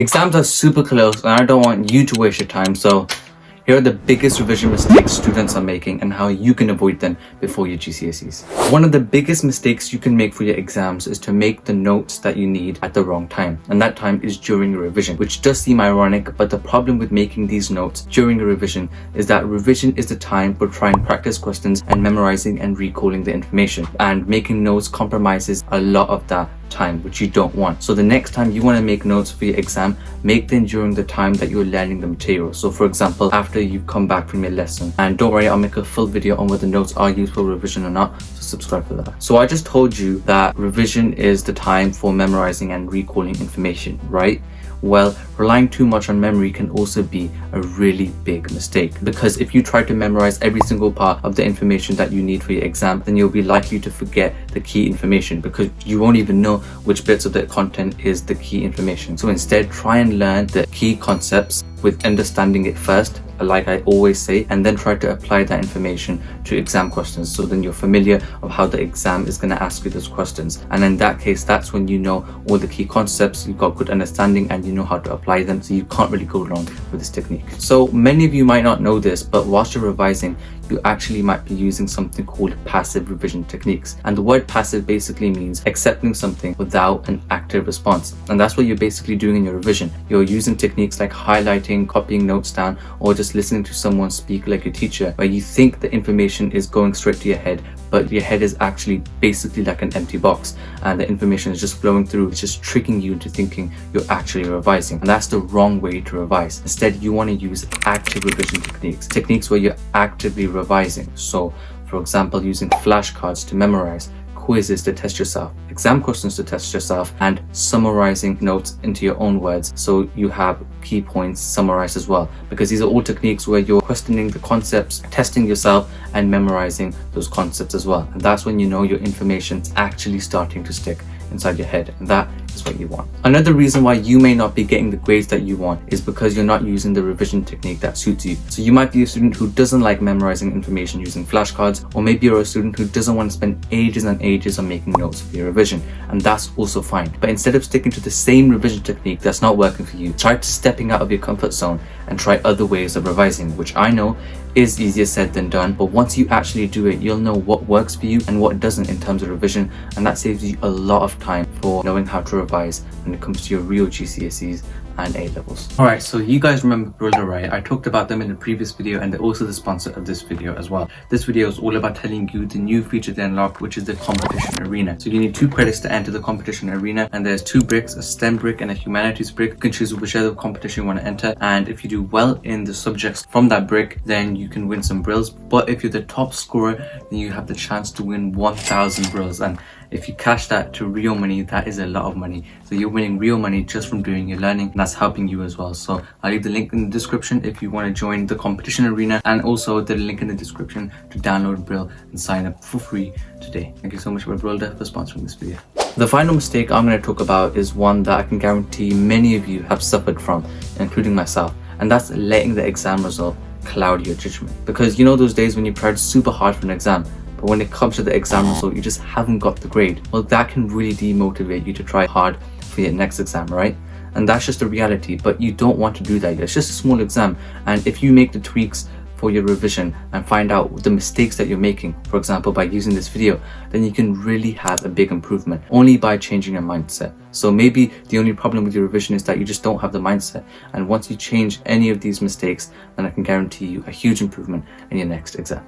Exams are super close and I don't want you to waste your time, so here are the biggest revision mistakes students are making and how you can avoid them before your GCSEs. One of the biggest mistakes you can make for your exams is to make the notes that you need at the wrong time, and that time is during your revision, which does seem ironic, but the problem with making these notes during a revision is that revision is the time for trying practice questions and memorizing and recalling the information, and making notes compromises a lot of that time, which you don't want. So the next time you want to make notes for your exam, make them during the time that you're learning the material. So for example, after you've come back from your lesson. And don't worry, I'll make a full video on whether notes are used for revision or not, so subscribe for that. So I just told you that revision is the time for memorizing and recalling information, right? Well, relying too much on memory can also be a really big mistake, because if you try to memorize every single part of the information that you need for your exam, then you'll be likely to forget the key information because you won't even know which bits of the content is the key information. So instead, try and learn the key concepts with understanding it first, like I always say, and then try to apply that information to exam questions, so then you're familiar of how the exam is going to ask you those questions. And in that case, that's when you know all the key concepts, you've got good understanding, and you know how to apply them, so you can't really go wrong with this technique. So many of you might not know this, but whilst you're revising, you actually might be using something called passive revision techniques. And the word passive basically means accepting something without an active response. And that's what you're basically doing in your revision. You're using techniques like highlighting, copying notes down, or just listening to someone speak like a teacher, where you think the information is going straight to your head, but your head is actually basically like an empty box and the information is just flowing through. It's just tricking you into thinking you're actually revising, and that's the wrong way to revise. Instead, you want to use active revision techniques where you're actively revising. So for example, using flashcards to memorize, quizzes to test yourself, exam questions to test yourself, and summarizing notes into your own words so you have key points summarized as well, because these are all techniques where you're questioning the concepts, testing yourself, and memorizing those concepts as well. And that's when you know your information is actually starting to stick inside your head, and that is what you want. Another reason why you may not be getting the grades that you want is because you're not using the revision technique that suits you. So you might be a student who doesn't like memorizing information using flashcards, or maybe you're a student who doesn't want to spend ages and ages on making notes for your revision, and that's also fine. But instead of sticking to the same revision technique that's not working for you, try stepping out of your comfort zone and try other ways of revising, which I know is easier said than done, but once you actually do it, you'll know what works for you and what doesn't in terms of revision, and that saves you a lot of time for knowing how to revise when it comes to your real GCSEs and A-levels. Alright, so you guys remember Brilla, right? I talked about them in the previous video, and they're also the sponsor of this video as well. This video is all about telling you the new feature they unlocked, which is the competition arena. So you need 2 credits to enter the competition arena, and there's 2 bricks, a STEM brick and a humanities brick. You can choose whichever competition you want to enter, and if you do well in the subjects from that brick, then you can win some brills. But if you're the top scorer, then you have the chance to win 1,000 brills, and if you cash that to real money, that is a lot of money. So you're winning real money just from doing your learning, and that's helping you as well. So I'll leave the link in the description if you want to join the competition arena, and also the link in the description to download Brill and sign up for free today. Thank you so much for Brill for sponsoring this video. The final mistake I'm going to talk about is one that I can guarantee many of you have suffered from, including myself, and that's letting the exam result cloud your judgment. Because you know those days when you tried super hard for an exam, but when it comes to the exam result, you just haven't got the grade? Well, that can really demotivate you to try hard for your next exam, right? And that's just the reality, but you don't want to do that. It's just a small exam, and if you make the tweaks for your revision and find out the mistakes that you're making, for example by using this video, then you can really have a big improvement only by changing your mindset. So maybe the only problem with your revision is that you just don't have the mindset, and once you change any of these mistakes, then I can guarantee you a huge improvement in your next exam.